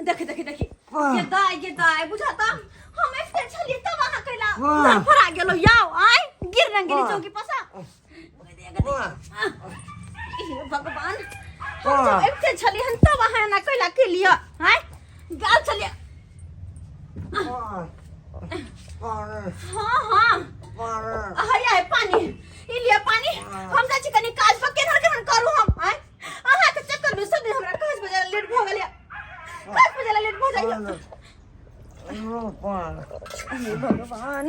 देखे देखे देखे ये दाई बुझाता हम एक्सटेंड चली तब वहां कैला फरा गेलो याओ आय गिर न गेली चौकी पसा हे भगवान हम जो एक्सटेंड चली हम तब वहां ना कैला के लिया हाय गाल चलिए हाँ है पानी इलिया पानी हम जा चिकनी काज पक्के न के करू हम आय आहा के चक्कर में सब हमरा काज बजा लेट भ गेलिया काज बजा लेट भ जाइयो हे भगवान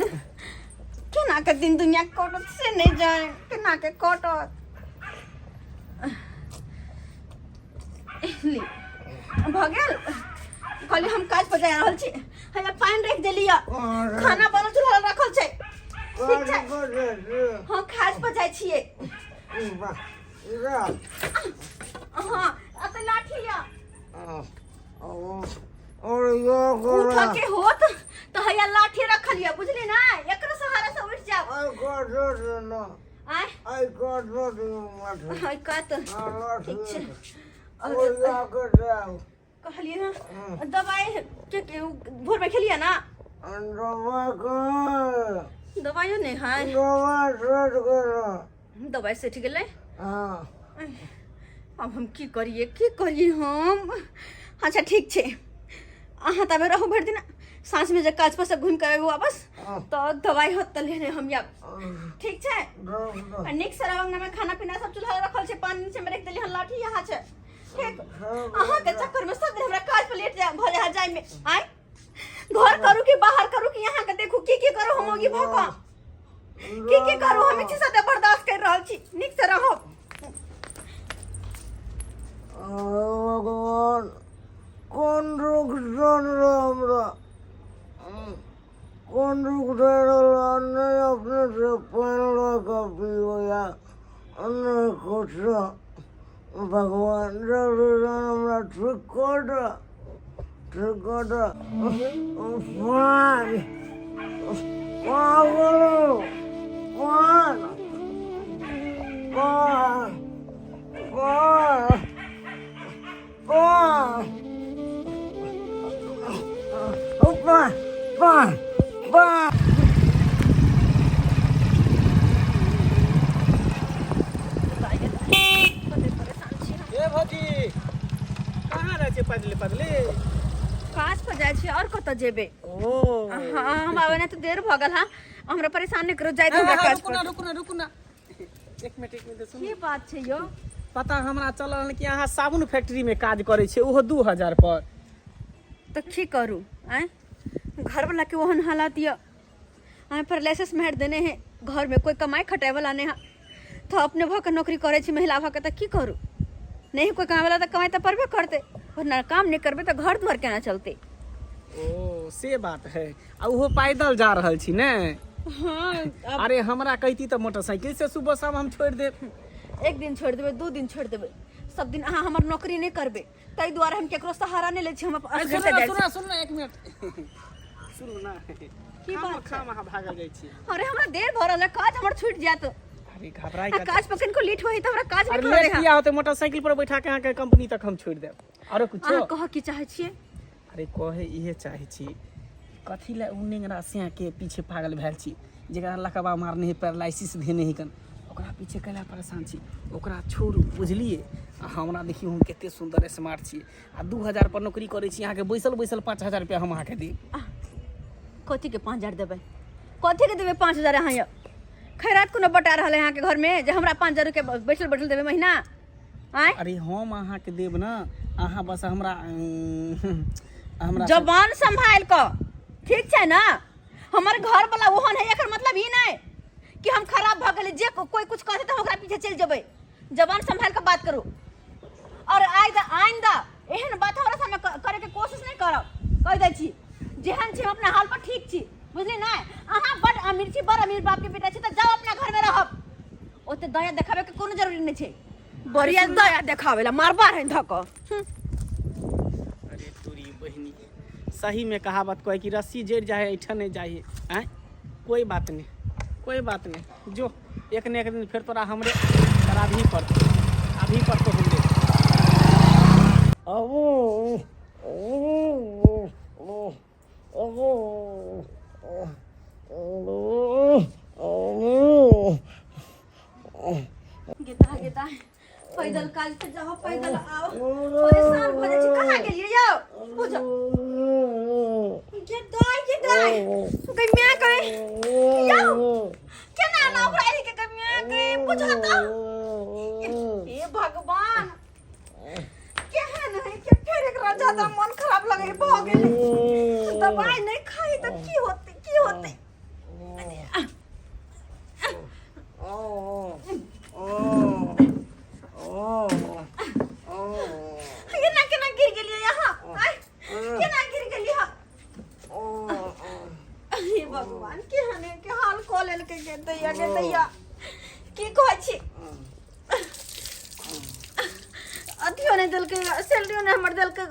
केना के दिन दुनिया कटत से नहीं जाए केना के कटत ली भ गेल कहली हम काज बजा रहल छी हया पानी रख देलिया खाना बनल चूल्हा रखल छै ठीक छै हां खाज बजाय छियै हां अत लाठी या और यो उठा के होत तो हया लाठी रखल या बुझली ना एकरा सहारा से उठ जाओ आई गॉड नो हाय का तो ठीक छै और जाकर जाओ कहलिए ना दवाई के भोर में खेलिए ना दवाई नहीं है दवाई से ठीक है अब हम की करिए हम अच्छा ठीक छे अहाँ तबे रहू भर दिन सांस में जे काज पर से घूम के आबो वापस तो दवाई होत त लेने हम या ठीक छे निक से रहंग में खाना पीना सब चूल्हा रखल छे पानी से में रख देली हन लाठी यहाँ छे ठीक अहाँ के चक्कर में सब दिन हमरा काज पर लेट जा जाय में आय घर करू कि बाहर करू कि यहाँ के देखू की करू हम होगी भका की करू हम इच्छा से बर्दाश्त कर रहल छी निक से रहो भगवान कौन रोग जन हमरा कौन रोग नहीं अपने से पहला का पिया अन्य कुछ भगवान जब हमरा ठीक कर काज पर जाय छी और कत जेबे हां हम आवे ना तो देर भ गेल हां हमरा परेशान न करो जाय हमरा काज पर रुकू ना एक मिनट सुन की बात छै यो पता हमरा चलल कि अहाँ साबुन फैक्ट्री में काज करे छे ओहो 2000 पर तो की करू हैं घर वाला के ओहन हालात या हमें पर लाइसेंस मेहर देने हैं घर में कोई कमाई खटाए वाला नहीं है तो अपने भक नौकरी करे छी महिला भक त की करू नहीं कोई कमाए वाला तो कमाई तो परबे करते वरना काम नहीं करबे तो घर द्वार केना चलते ओ से बात है आ ओहो पैदल जा रहल छी ने हां अरे हमरा कहती तो मोटरसाइकिल से सुबह शाम हम छोड़ दे एक दिन छोड़ देबे 2 दिन छोड़ देबे सब दिन अहाँ हमर नौकरी नहीं करबे तै द्वारा हम केकरो सहारा नहीं ले छी हम सुन एक मिनट सुन ना की बात खाम भागल जाय छी अरे हमरा देर भ रहल काज हमर छूट जात अरे घबराई का काज पकन को लेट होई त हमरा काज नहीं करे किया होते मोटरसाइकिल पर बैठा के अहाँ के कंपनी तक हम छोड़ देब और कुछ अहाँ कह की चाहे छिए अरे कहे इहे चाहे छी कथी ले उनेंगरा से के पीछे पागल भेल छी जेकरा लकबा मारने है पैरालिसिस देने है कन ओकरा पीछे कैला परेशान छी ओकरा छोड़ू बुझलिए हमरा देखियो हम केते सुंदर स्मार्ट छी आ 2000 पर नौकरी करे छी अहाँ के बैसल 5000 रुपया हम अहाँ के देब कथी के 5000 देबे कथी के देबे 5000 अहाँ या खैरात कोनो बटा रहले अहाँ के घर में जे हमरा 5000 के बैठल देबे महीना आय अरे हम अहाँ के देब ना अहाँ बस हमरा जबान संभाल क ठीक छै ना हमर घर वाला ओहन है एकर मतलब ई नहीं कि हम खराब भ गेल जे कोई कुछ कहते त ओकरा पीछे चल जेबै जबान संभाल के बात करू और आइंदा एहन बात हमरा सामने करे के कोशिश नहीं करब कह दै छी जेहन छी अपना हाल पर ठीक छी बुझली ना अहाँ बड़ अमीर छी बड़ अमीर बाप के बेटा छी त जाओ अपना घर में रहब ओते दया देखावे के कोनो जरूरी नहीं छै बढ़िया दया देखावेला मारबार है धक अरे तोरी बहनी सही में कहावत कोई कि रस्सी जड़ जाए ऐठा नहीं जाए हैं कोई बात नहीं जो एक न एक दिन फिर तोरा हमरे करा भी पड़तो अभी पड़तो हमरे अब गेदा गेदा पैदल काल से जाओ पैदल आओ परेशान हो जाए छी कहां गेलिए जाओ बुझो गेदा सुकै म्या कहे जाओ केना ना उड़ाई के म्या कहे बुझो तो ए भगवान केहन है के फेर एकरा ज्यादा मन खराब लगे भ गेले दवाई नहीं खाई तो की होते केना गिर गेलिए यहाँ केना गिर गेलिए हे भगवान केहन है के हाल कऽ लेल के दैया की कहै छी अथियो नहीं देलकै सैलरियो नहीं हमर देलकै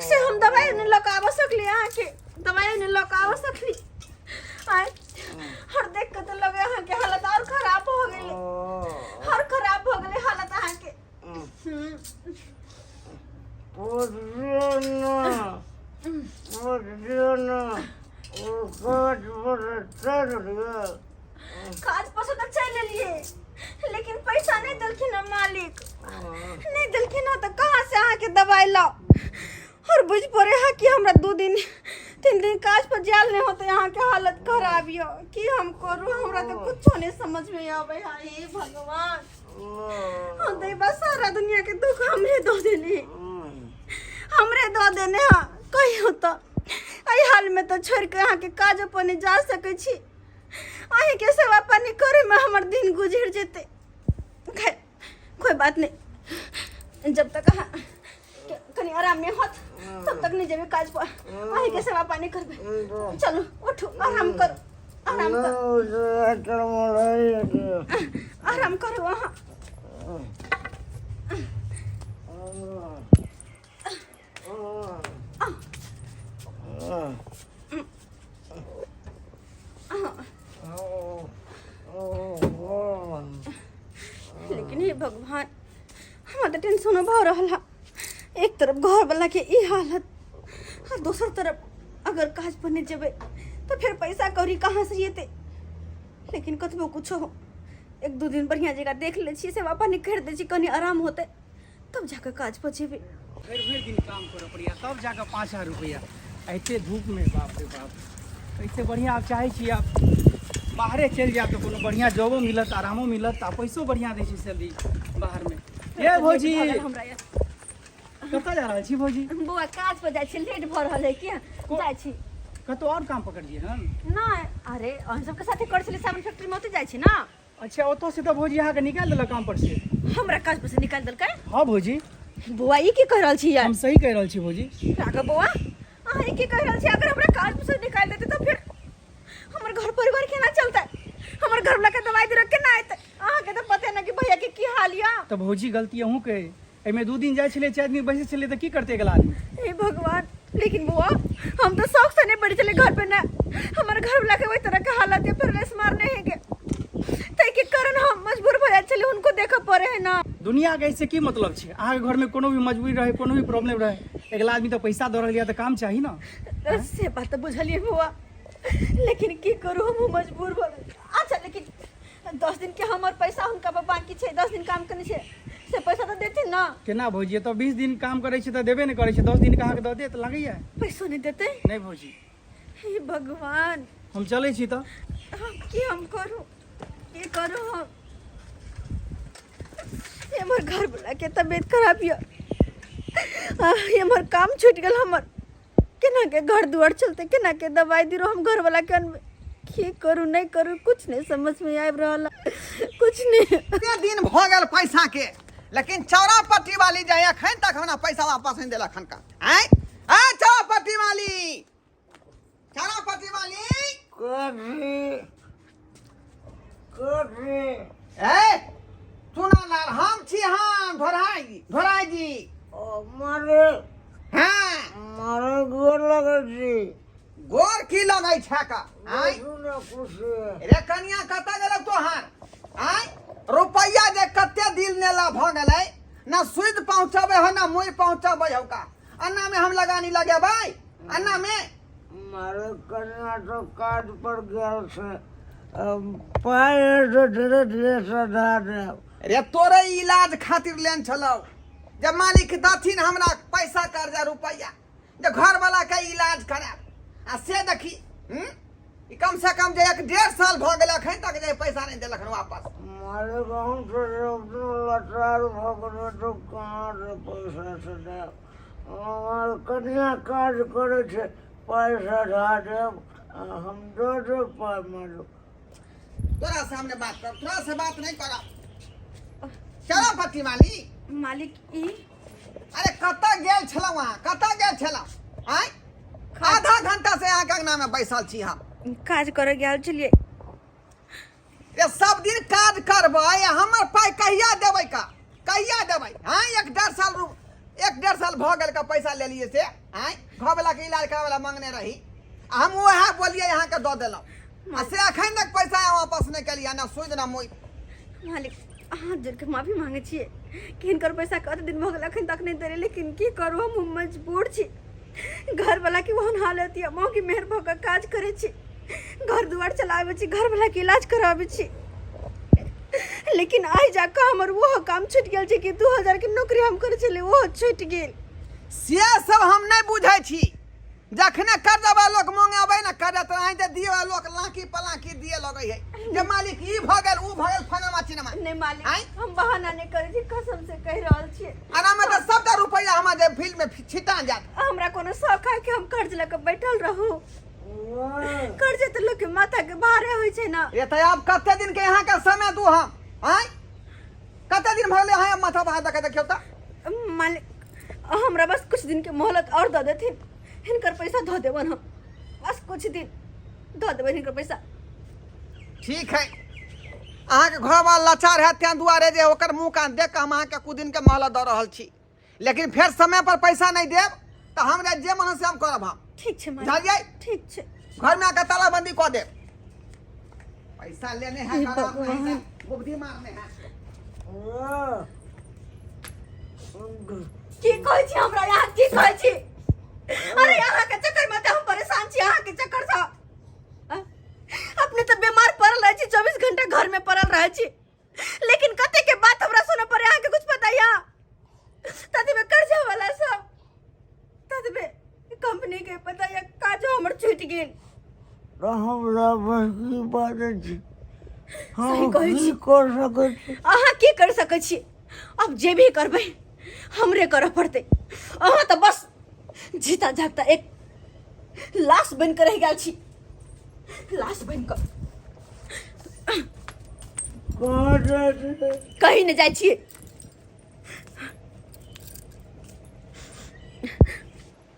से हम दवाई नहीं लऽ कऽ आबऽ सकली अहाँ के दवाई नहीं लऽ कऽ आबऽ सकली आय हर देख के तो लगे अहाँ के हालत और खराब हो गेलै हर खराब हो गेलै हालत अहाँ के काज पर तो चल लिए लेकिन पैसा नहीं देलखिन ना मालिक नहीं देलखिन तो कहाँ से अहाँ के दवाई लाओ और बुझ पड़े है कि हमरा 2 दिन 3 दिन काज पर जाल नहीं होते यहाँ के हालत खराब यो कि हम करू हमरा तो कुछ नहीं समझ में आवे हे भगवान हम तो बस सारा दुनिया के दुख हमरे दो देने हाँ कही होता आई हाल में तो छोड़ के यहाँ के काज पर नहीं जा सके छी अही के सेवा पानी करे में हमर दिन गुजर जेते कोई बात नहीं जब तक कनी आराम नहीं होत तब तक नहीं जेबे काज पर अही के सेवा पानी करबे चलो उठो आराम करो वहाँ लेकिन हे भगवान हमारा तो टेंशन भा रहा है एक तरफ घर वाला के ई हालत और दूसर तरफ अगर काज पर नहीं जेबे तो फिर पैसा कौड़ी कहाँ से येते लेकिन कतबो कुछ हो 1-2 दिन बढ़िया जगह देख ले छी सेवा पानी कर दे छी कनी आराम होते तब जाकर काज पर जेबे भर दिन काम करे पड़िया तब जाकर 5000 रुपया ऐसे धूप में बाप रे बाप ऐसे बढ़िया आप चाहे छी आप बाहरे चल जाए तो कोनो बढ़िया जॉबो मिलत आरामो मिलत आ पैसो बढ़िया दै छै सैलरी बाहर में ए भौजी कतऽ जा रहल छी भौजी बुआ काज पर जाइ छी लेट भ रहल है किया जाइ छी कतौ और काम पकड़िए हम नहीं अरे अहाँ सबके साथे कर छले सामान फैक्ट्री में ओते जाइ छी ना अच्छा ओतो से तो भौजी यहाँ के निकाल देलक काम पर से हमरा काज पर से निकाल देलकै हाँ भौजी बुआ ई की कह रहल छी यार हम सही कह रहल छी भौजी राघव बुआ अहाँ ई की कह रहल छी अगर हमरा काज पर से निकाल देते तो फिर हमर घर परिवार केना चलतै हमर घर वाला के दवाई दे केना आइतै अहाँ के तो पता ना कि भैया के की हाल या तो भौजी गलती अहूँ के एमे 2 दिन जाय छले 4 दिन बैसे छले तो की करते गला आदमी हे भगवान लेकिन बुआ हम तो शौक से नहीं पड़ी चले घर पे ना हमारे घर वाला के वही तरह का हालत है फिर लेस मारने है के तै के कारण हम मजबूर हो जाए चले उनको देखा पड़े है ना दुनिया के ऐसे की मतलब छे अहाँ के घर में कोनो भी मजबूरी रहे कोनो भी प्रॉब्लम रहे अगला आदमी तो पैसा दे रहलिया तो काम चाहिए ना से बात तो बुझलिए बुआ लेकिन की करू हम मजबूर हो अच्छा लेकिन 10 दिन के हमर पैसा उनका बाकी छे 10 दिन काम करने छे से पैसा तो देते ना केना भौजी तो 20 दिन काम करे छे तो देबे नहीं करे छे 10 दिन कहाँ के दे दे तो लगैया पैसा नहीं देते नहीं भौजी हे भगवान हम चले छी तो की हम करू की करू हम ये हमर घर वाला के तबीयत खराब या ये हमर काम छूट गेल हमर केना के घर दुआर चलते केना के दवाई दिरो हम घर वाला के की करू नहीं करू कुछ नहीं समझ में आब रहल कुछ नहीं ते दिन भ गेल पैसा के लेकिन चौरापट्टी वाली जाय अखन तक हमरा पैसा वापस नहीं देलक खनका हैं आ चौरापट्टी वाली ए सुना लाल हम छी हम ढोराई जी मारे हां मारे गोर लगे छी गोर की लगै छै का हैं सुना कुछ रे कनिया कत गेलक तोहर हैं रुपैया जे कते दिल नेला भ गेलै ना सुध पहुंचाबे हो ना मुई पहुंचाबे हो का अन्ना में हम लगानी लगेबै अन्ना में मारे कन्या तो काज पर गेल से पाए तो धीरे धीरे सधा दे रे तोरे इलाज खातिर लेन छलौ जब मालिक दथिन हमरा पैसा कर्जा रुपया जे घर वाला के इलाज कराब आ से देखी ई कम से कम जे 1.5 साल भ गेल अखन तक जे पैसा नहीं देलखन वापस मारे गाँव से लचार भगने तो कहाँ से पैसा से दे हमार कन्या काज करे छे पैसा धा दे हम दे पाए मारो तोरा सामने बात कर तोरा से बात नहीं करा चलो पट्टी वाली मालिक ई अरे कता गेल छलौ वहां कता गेल छलौ आय आधा घंटा से यहाँ अंगना में बैसल छी हम काज करे गेल छलिए। ये सब दिन काज करबै हमर पाई कहिया देबै का कहिया देबै हां 1.5 साल भ गेल का पैसा ले लिए से हां घर वाला के इलाज करावे वाला मांगने रही हम वह बोलिए यहाँ के दो देलौ आ से अखन तक पैसा वापस नहीं कलिया ना सूद ना मोई मालिक हाथ जोड़ के माफी मांगे छिए कि हिनकर पैसा कत दिन भ गेल अखन तक नहीं देले लेकिन की करू हम मजबूर छी घर वाला के वहन हालत या मां की मेहर भ के काज करे छी घर दुआर चलावे छी घर वाला के इलाज करावे छी लेकिन आई जाके हमर वो काम छूट गेल छै कि 2000 के नौकरी हम करे छले वो छूट गेल से सब हम नहीं बुझै छी जखने कर्जा लोग मांगेबै ना कर्जा त आइ दे दियो लोग लाकी पलाकी दिए लगै है जे मालिक ई भ गेल उ भ गेल फनमा चिनमा नहीं मालिक हम बहाना नहीं करे छी कसम से कह रहल छी आराम में सब रुपया हम जे फील्ड में छिटा जात हमरा कोनो शौक है कि हम कर्ज लेके बैठल रहू कर्ज तो लोग के माथा के भारे होय छै ना ये तो अब कते दिन के यहाँ का समय दू हम आय कते दिन भले यहाँ माथा बहा दे देखियो त मालिक हमरा बस कुछ दिन के मोहलत और दे देथिन हिनकर पैसा धो देबन हम बस कुछ दिन धो देबन हिनकर पैसा ठीक है अहाँ के घर वाला लाचार है त्या दुआरे जे ओकर मुंह कान देख के हम अहाँ के कुछ दिन के मोहलत द रहल छी लेकिन फिर समय पर पैसा नहीं देब त हमरा जे मन से हम करब हम ठीक छै जानिए मालिक ठीक छै घर में आके तालाबंदी कर दे पैसा लेने हैं हे खराब नहीं है भगवान। बुद्धि मारने हैं की कहै छी हमरा यहाँ की कहै छी अरे यहाँ के चक्कर में त हम परेशान छी यहाँ के चक्कर से अपने तो बीमार पड़ल रहे छी 24 घंटा घर में पड़ल रहे छी लेकिन कते के बात हमरा सुने पड़े यहाँ के कुछ पता या तदे में कर्जा वाला सब तदे में कंपनी के पता या काजो हमर छूट गेल हमरा बस की बात छै सही हम कहै छी। की कर सकै छी अहाँ की कर सकै छी अब जे भी करबै हमरे करऽ पड़तै अहाँ तो बस जीता जागता एक लाश बन कर रह गेल छी लाश बन कर कहाँ जाइ छी कहीं न जाइ छियै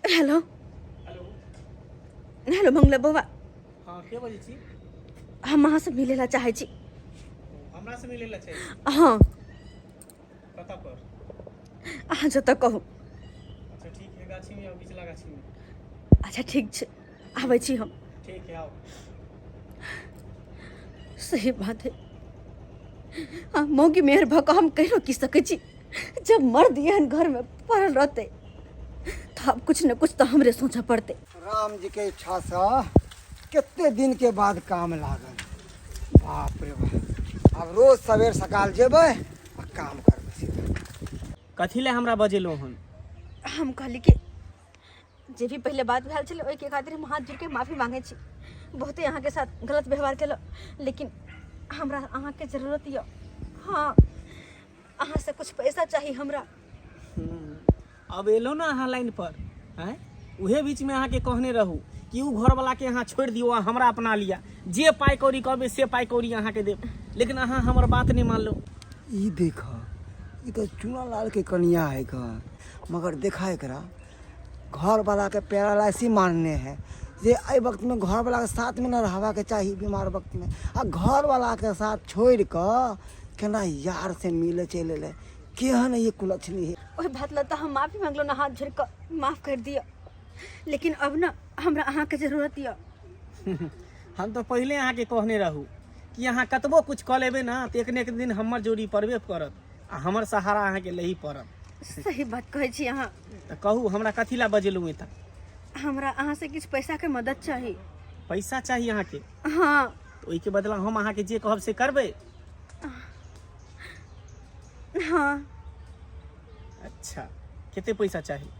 हेलो हेलो मंगला बौआ हाँ के बजै छी हम अहाँ से मिले ला चाहे छी हमरा से मिले ला छै हाँ कता पर अहाँ जतऽ कहू अच्छा ठीक है गाछी में या बिचला गाछी में अच्छा ठीक छै आबै छी हम ठीक है आओ सही बात है मौगी मेहर भऽ कऽ हम कहियो की सकै छी जब मर्द एहन घर में पड़ल रहतै तो अब कुछ न कुछ तो हमरे सोचऽ पड़तै राम जी के इच्छा से कितने दिन के बाद काम लागल बाप रे बाप अब रोज सवेर सकाल जेबै आ काम करबै सीधा कथी ले हमरा बजेलो हन हम कहली कि जे भी पहले बात भेल छलै ओहिके खातिर हम हाथ जोड़ के माफी मांगे छी बहुते अहाँ के साथ गलत व्यवहार केलो लेकिन हमरा अहाँ के जरूरत यऽ हाँ अहाँ से कुछ पैसा चाहिए हमरा अब एलो ना अहाँ लाइन पर हैं उहे बीच में अहाँ के कहने रहू कि उ घर वाला के अहाँ छोड़ दियो आ हमरा अपना लिया जे पाई कौड़ी कहबे से पाई कौड़ी अहाँ के देब लेकिन अहाँ हमर बात नहीं मान लो ई देख ई तो चूना लाल के कनिया है का मगर देखा एकरा घर वाला के पैरालाइसिस मारने हैं जे एहि वक्त में घर वाला के साथ में न रहवा के चाहिए बीमार वक्त में आ घर वाला के साथ छोड़ कर केना यार से मिले चले ले केहन ये कुलक्षणी है ओहि बात ला तो हम माफी मांगलो ना हाथ जोड़ कर माफ कर दिया लेकिन अब ना हमरा अहाँ के जरूरत यऽ हम तो पहले अहाँ के कहने रहू कि अहाँ कतबो कुछ कऽ लेबै ना तो एक न एक दिन हमर जोड़ी पड़बे करत आ हमर सहारा अहाँ के लही पड़त सही बात कहै छी अहाँ तो कहू हमरा कथी ला बजेलू एता हमरा अहाँ से किछु पैसा के मदद चाही। पैसा चाहिए अहाँ के? हाँ तो ओई के बदला हम अहाँ के जे कहब से करबे। हाँ अच्छा कितने पैसा चाहिए?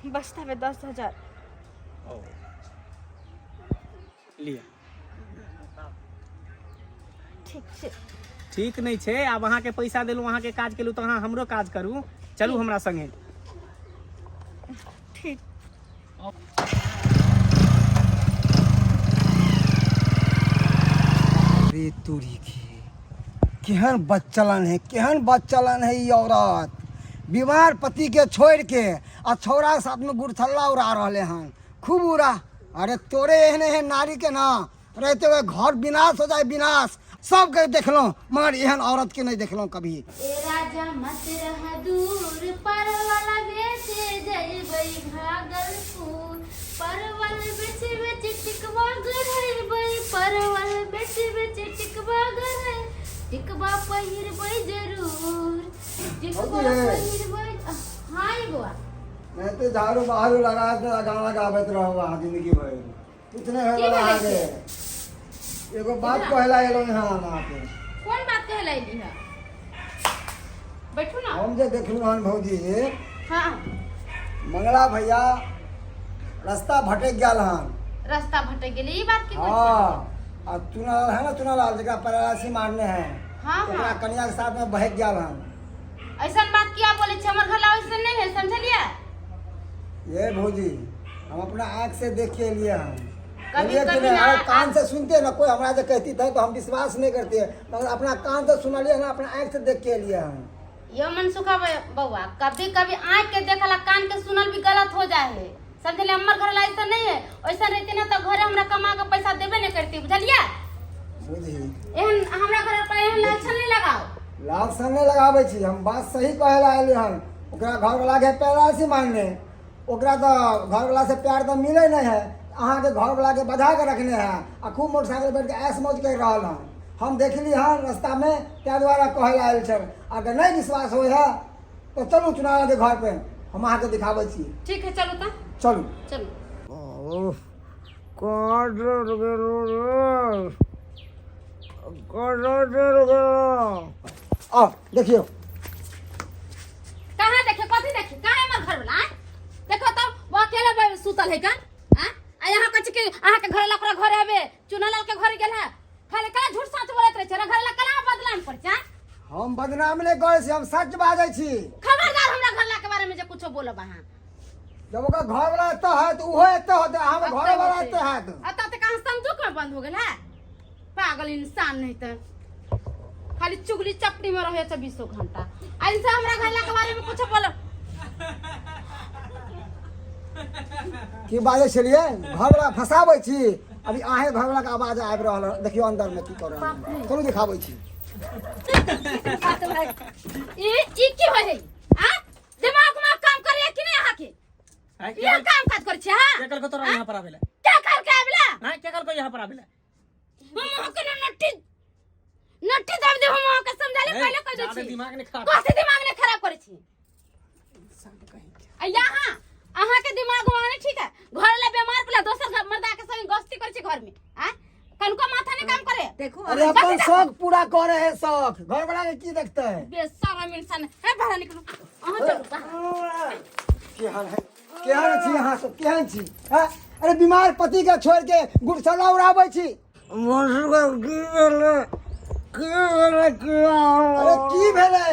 बस्ता में 10,000। ओ लिया। ठीक छै। ठीक नहीं छे, आब अहाँ के पैसा देलू, अहाँ के काज केलू तो अहाँ हमरो काज करू। चलू हमरा संगे। ठीक। अरे तोरी की केहन बच्चलन है ये औरत। बीमार पति के छोड़ के आ छौरा के साथ में गुड़थल्ला उड़ा रहे हैं, खूब उड़ा। अरे तोरे एहने है नारी के ना रहते हुए घर विनाश हो जाए, विनाश। सब के देखलो मगर एहन औरत के नहीं देखलो कभी। ए राजा मत रह दूर, परवल बेचे जइबै भागलपुर। परवल बेच बेच टिकवा गढ़बै, परवल बेच बेच टिकवा गढ़ै। टिकवा पहिरबै जरूर, टिकवा पहिरबै। हाँ ये बुआ। मैं तो झाड़ू बहारू लगा के गाना गावत रहो वहाँ जिंदगी भर। कितने है की लगा बोले के एगो बात कहला एलो यहाँ वहाँ पे। कौन बात कहलैली है? बैठू ना। हम जे देखलू हन भौजी हाँ मंगला भैया रास्ता भटक गया हन। रास्ता भटक गेली, ई बात के कोन? हाँ और चुनालाल है ना, चुनालाल जगह पैरालासी मारने हैं। हाँ ओकरा हाँ कन्या के साथ में बहक गया हन। ऐसन बात किया बोले छे, हमर घर ला वैसन नहीं है, समझलिए? ये भौजी हम अपना आँख से देख के लिए हम कभी बोलिए कि कभी नहीं, ना अगर कान से सुनते ना, कोई हमारा जो कहती था तो हम विश्वास नहीं करते, मगर अपना कान से सुना लिया ना, अपना आँख से देख के लिए हम। यो मन सुखा बउआ, कभी कभी आँख के देखला कान के सुनल भी गलत हो जाए है, समझले? हमर घर ला ऐसा नहीं है, ऐसा रहती ना तो घरे हमरा कमा के पैसा देबे नहीं करती, बुझलिए? बुझी एहन हमरा घर पर एहन लक्षण नहीं लगाओ। लाभ सन नहीं लगाबै छी, हम बात सही कहे ला एली हन। ओकरा घर वाला के पैरालासी मारने, ओकरा तो घर वाला से प्यार तो मिले नहीं है। अहाँ के घर वाला के बधा के रखने हैं आ खूब मोटरसाइकिल बैठ के ऐश मौज कर रहा हन। हम देखली हन रास्ता में, त्या द्वारा कहे ला आयल छल। अगर नहीं विश्वास हो है तो चलू चुनाव के घर पे, हम अहाँ के दिखाबै छी। ठीक है चलो ता, चलू चलो। कहाँ डर गेलो रे? कहाँ डर गेलो? आ देखियो कहाँ देखे, कथी देखे? कहाँ है हमर घर वाला? देखो तो वो अकेला सुतल है कन? आ यहाँ कछ के अहाँ के घर ला ओकरा घर आवे, चुनालाल के घर गेल है, खाली कला झूठ साच बोलत रहे छै, घर ला कला बदलान पर छै। हम बदनाम नहीं करे छी, हम सच बाजै छी। खबरदार हमरा घर ला के बारे में जे कुछो बोलब अहाँ। जब ओकर घर वाला एते है तो उहो एते होते, हम घर वाला एते है तो अत तक कहाँ संदूक में बंद हो गेल है? पागल इंसान नहीं तो खाली चुगली चपड़ी में रहे 24 घंटा। ऐसे हमरा घर ला के बारे में कुछो बोलब। की बाजै छलिए? घर वाला फसाबै छी। अभी आहे घर वाला के आवाज आबि रहल है, देखियो अंदर में की कर रहल है। चलू दिखाबै छी। ई की होय है? आ दिमाग में काम करे कि नहीं अहाँ के? ये काम काज करे छै? हां के कल को तोरा यहाँ पर आवेला? क्या कर के आबला? ना के कल को यहाँ पर आवेला? हम के नट्टी नट्टी दब दे, हम के समझाले पहले कह दे छी। दिमाग ने खराब कथि दिमाग ने खराब करे छी? यहाँ अहाँ के दिमाग में नहीं ठीक है, घर ले बीमार पला दोसर घर मर्दा के संग गस्ती करे छी घर में। आ कनको माथा नहीं काम करे? देखो अरे अपन शौक पूरा करे है, शौक घर वाला के की देखते है? बेशरम इंसान है, बाहर निकलो। अहाँ चलो बाहर। केहन है, केहन छी अहाँ सब, केहन छी? हैं? अरे बीमार पति के छोड़ के गुड़सला उड़ाबै छी। मसुआ की भेलै? अरे की भेलै?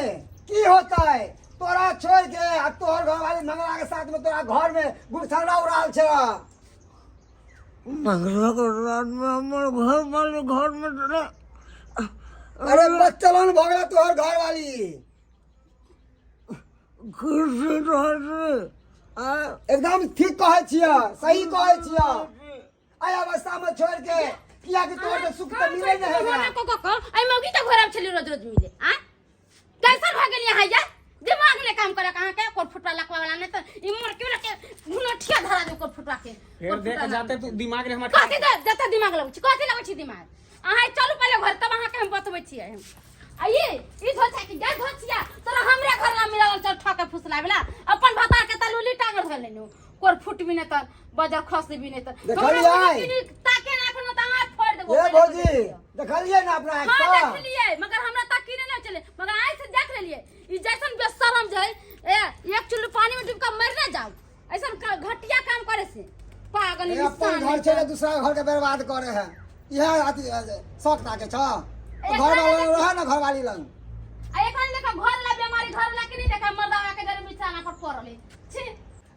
की होता है? तोरा छोड़ के आ तोहर घर वाली मंगला के साथ में तोरा घर में गुड़सला उड़ाल छै। मंगला के रात में हमर घर वाले घर में डरे। अरे बच्चलन भऽ गेलै तोहर घर वाली। खुशी रहते एकदम ठीक कहे छियै, सही कहे छियै। आई अवस्था में छोड़ के किया कि तोहर सुख तो मिले नहीं है। आई मौगी तो घोराम छली रोज रोज मिले। आ कैसन भ गेल यहाँ यार? दिमाग ने काम करे कहां के कोट फुटवा लखवा वाला ने तो ई मोर क्यों रखे गुनठिया धरा दे कोट फुटवा के। फिर देख जाते तू दिमाग ने हमर कथि दे जते दिमाग लगै छी, कथि लगै छी दिमाग? अहाँ चलू पहले घर, तब अहाँ के हम बतबै छी। आइए ई धोछा के जा धोछिया तोरा हमरे घर ना मिलावल चल ठके फुसलावेला अपन भतार के तलुली टांगल धर लेनु कोर फुट भी ने त बजर खस भी ने त देखलियै? ताके ना कोनो त आंख फोड़ देबो ए भौजी देखलिए ना अपना आँख हां से? देख लिए मगर हमरा ताकी ने चले मगर आइ से देख लेलिए ई जैसन बेशरम जाय ए एक चुल्लू पानी में डूब के मर ना जाओ ऐसन घटिया काम करे से पागल ए, अपन घर छे दूसरा घर के बर्बाद करे है यह अति शौक ताके छ घर वाला रहे ना घर वाली लंग आ एकन लेका घर ला बीमारी घर ला के नहीं देखा मर्दा के घर बिछाना पर पड़ले छी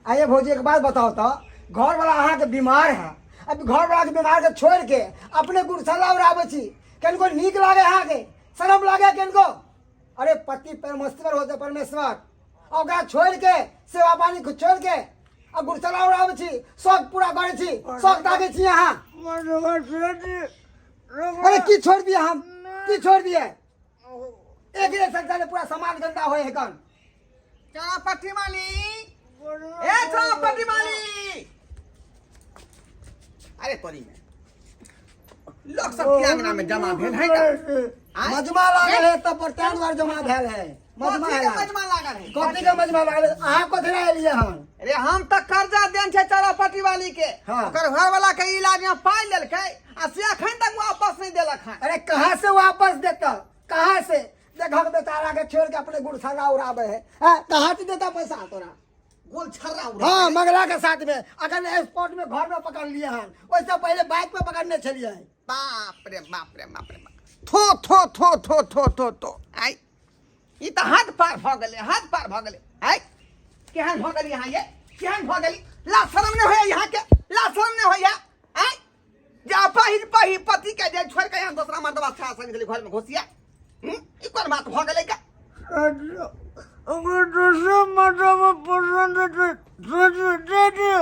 आइए भौजी एक बात बताओ तो घर वाला अहाँ के बीमार है अब घर वाला के बीमार के छोड़ के अपने गुरसला और आवे छी किनको नीक लागे अहाँ के शर्म लागे किनको अरे पति परमेश्वर होते परमेश्वर और ओकरा छोड़ के सेवा पानी को छोड़ के अब गुरसला और आवे छी शौक पूरा करे छी शौक ताके छी अहाँ अरे की छोड़ दिए हम की छोड़ दिए एक ही संसार में पूरा समाज गंदा होए है कौन चला पट्टी माली ए चला पट्टी माली अरे तोरी में लोग सब के अंगना में जमा भेल है का मजमा लागल है तब पर चार बार जमा भेल है मजमा है मजमा लागल है कथी के मजमा लागल है अहाँ कथी ला एलिए हन अरे हम तो कर्जा देन छे चला पट्टी वाली के हाँ। ओकर घर वाला के इलाज में पाई लेलकै आ से अखन तक वापस नहीं देलक है अरे कहाँ से वापस देता कहाँ से देखो बेचारा के छोड़ के अपने गुड़सला उड़ावे है कहाँ से देता पैसा तोरा गोल छर्रा उड़ा हाँ मंगला के साथ में अगर स्पॉट में घर में पकड़ लिए हन वैसे पहले बाइक पे पकड़ने चलिए बाप रे बाप रे बाप रे बाप थो थो थो थो थो थो थो आई ई त हाथ पार भ गेले हाथ पार भ गेले आई केहन भ गेली यहाँ ये केहन भ गेली ला शर्म ने होया यहाँ के ला शर्म ने होया आई जा पही पति के जे छोड़ के यहाँ दूसरा मर्दवा छा संग चली घर में घुसिया ई कोन बात भ गेले का अगर दूसरा मतलब पसंद है तो दे दे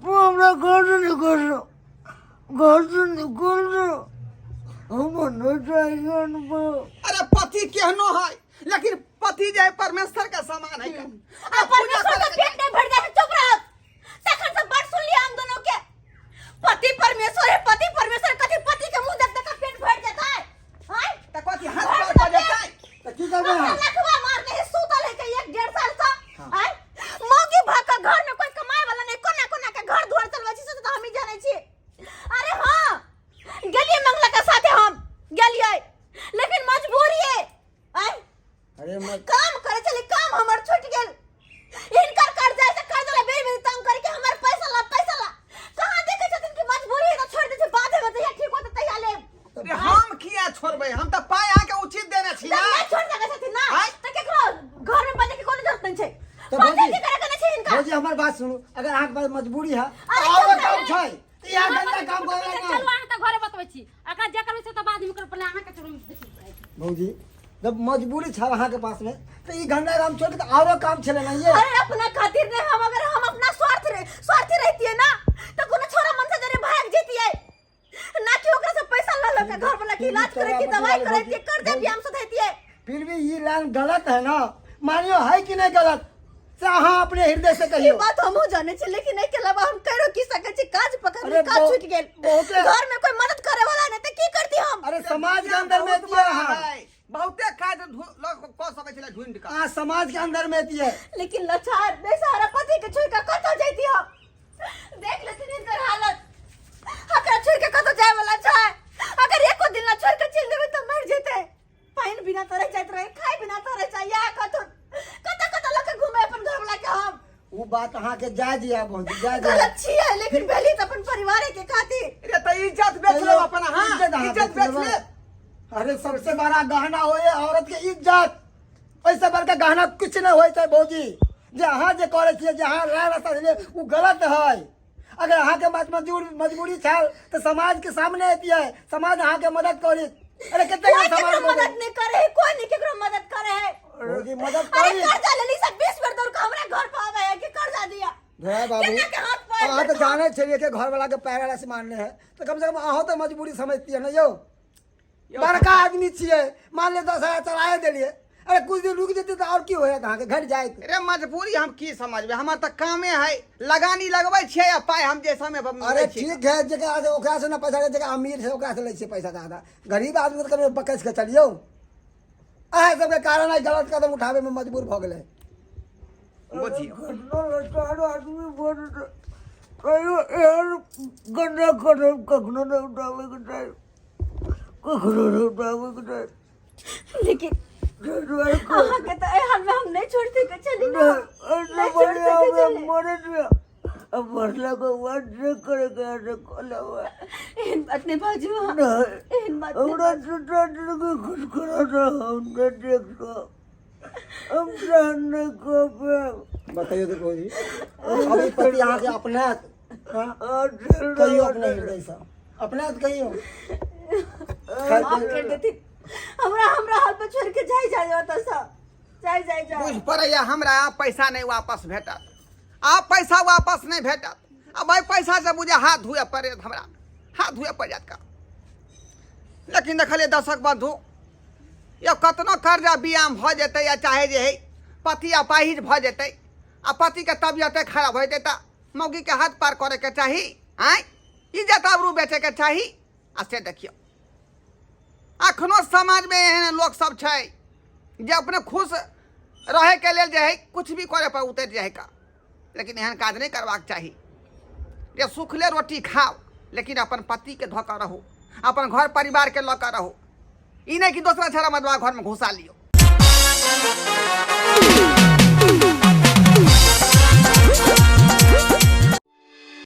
वो हमरा घर से निकल दो हम नहीं चाहिए उनको अरे पति केहनो है लेकिन पति जे है परमेश्वर का समान है का आ परमेश्वर का पेट नहीं भर जाए चुप रहो तखन से बात सुन लिया हम दोनों के पति परमेश्वर है पति परमेश्वर कथी पति के मुंह देख देख के पेट भर जाता है हां त कथि हाथ पार भ जाता है तो की करबे हम लखवा मार के सूतल है के 1.5 साल से हां मौगी भाका घर में कोई कमाए वाला नहीं कोना कोना के घर दुआर चलवा छी से तो हम ही जाने छी अरे हां गेलिए मंगला के साथे हम गेलिए लेकिन मजबूरी है आय अरे काम करे चले काम हमर छूट गेल इनकर कर्जा से कर्जा ला बेरी बेरी तंग करके हमर पैसा ला कहां देखे छथिन कि मजबूरी है तो छोड़ दे छै बादे में तैयार ठीक होत तैयार ले अरे हम किया छोड़बे हम त पाय आके उचित देने छी ना नहीं छोड़ सके छथिन ना आय? तो केकरो घर में बजे के कोनो जरूरत नहीं छै तो बादे भौजी की करे के नहीं छै इनका भौजी हमार बात सुनो अगर अहाँ के पास मजबूरी है अरे तो और चुप काम रह। छै यहाँ गंदा काम करे चलू ना अहाँ त घरे बतबै छी अगर जे करबै से त बाद में कर पहले अहाँ के चलू देखी भौजी जब मजबूरी था वहाँ के पास में तो ये गंदा काम छोड़ के और काम चले ना ये अरे अपना खातिर नहीं हम अगर हम अपना स्वार्थी रहती है ना तो कोनो छोरा मन से जरे भाग जेती है ना कि ओकरा से पैसा ले लो के घर वाला के इलाज करे की दवाई करे की कर दे भी हम से देती है फिर भी ये लाइन गलत है ना मानियो है कि नहीं गलत से हाँ अपने हृदय से ये कहियो बात हम जाने छी लेकिन नहीं के अलावा हम करो की सके छी काज पकड़ अरे काज छूट गेल बहुते- घर में कोई मदद करे वाला नहीं तो की करती हम अरे समाज के अंदर में दिया है बहुते काज लोग को सके छले ढूंढ का हाँ समाज के अंदर में दिया लेकिन लचार बेसहारा पति के छोड़ के कतो जाती हम देख लेती इनकर हालत अगर छोड़ के कतो जाए वाला चाहे अगर एको दिन ना छोड़ के चल देबे तो मर जेते पाइन बिना तो रह जात रहे खाए बिना तो रह चाहिए कतो लोग के घूमे अपन घर वाला के हम वो बात अहाँ के जा दिया बहुत जा दिया गलत छी है लेकिन पहले तो अपन परिवार के खातिर अरे त इज्जत बेच लो अपन हां इज्जत अहाँ इज्जत बेच बेच लो। ले अरे सबसे बड़ा गहना होए औरत के इज्जत ऐसे बड़का गहना कुछ नहीं होए छै भौजी जे अहाँ जे करे छियै जे अहाँ राय रास्ता दिलिए वो गलत है अगर अहाँ के बात मजबूरी था तो समाज के सामने आती है समाज अहाँ के मदद करी अरे कितने कोई समाज केकरो मदद नहीं करे है कोई नहीं केकरो मदद करे है भौजी मदद अरे करी कर्जा ले ली सब 20 बेर दौड़ के हमरे घर पे आवे है कि कर्जा दिया है बाबू केना के हाथ पैर अहाँ तो जाने छलिए कि घर वाला के पैर वाला से मारने है तो कम से कम अहाँ तो मजबूरी समझती है ना यो बड़का आदमी छिए मान ले 10,000 चलाए दिलिए अरे कुछ दिन रुक जेते तो और की होए अहाँ के घर जाए अरे मजबूरी हम की समझबे हमर त कामे है लगानी लगबै छै आ पाय हम जे समय पर अरे ठीक है जगह से ओकरा से ना पैसा ले जगह अमीर है ओकरा से ले छै पैसा ज्यादा गरीब आदमी तो कभी बकस के चलियो आए सबके कारण है गलत कदम उठावे में मजबूर भ गेले। बुझियो कितना लाचार आदमी बन कहियो एहन गंदा कदम कखनो नहीं उठावे के चाही, कखनो नहीं उठावे के चाही। लेकिन जजवार को अहाँ के तो ए हाल में हम नहीं छोड़ते के चली ना। ऐसे नहीं छोड़ बढ़िया सके हमें चले। मरे दिया। अब मरला को बात से करे के ऐसे खोला हुआ है। एहन बात नहीं बाजू हाँ। नहीं एहन बात नहीं हमरा छोटा लड़के खुश करा था हमने देखो हम जानने को पे बताइए तो कोई अभी पति यहाँ के अपने कहियो अपने हृदय से अपने कहियो माफ कर देती। हमरा हाल पे छोड़ के जाई जाता सब जाई बुझ पड़ैया हमरा आप पैसा नहीं वापस भेटत, आप पैसा वापस नहीं भेटत। अब भाई पैसा से बुझे हाथ धुए पड़े हमरा, हाथ धुए पड़ जात का। लेकिन देखलिए दर्शक बंधु, ये कतनो कर्जा बियाम भ जेतै या चाहे जे है पति अपाहिज भ जेतै आ पति के तबियत खराब हो जेतै मौगी के हाथ पार करे के चाही, आय इज्जत आबरू बेचे के चाही। आ से देखियो अखनो समाज में एहन लोग सब छै जे अपने खुश रहे के लेल जे है कुछ भी करे पर उतर जाए का, लेकिन एहन काज नहीं करबाक चाही। जे सुखले रोटी खाओ लेकिन अपन पति के धोकर रहो, अपन घर परिवार के लऽ कऽ रहो। ई नहीं कि दूसरा छड़ा मदवा घर में घुसा लियो।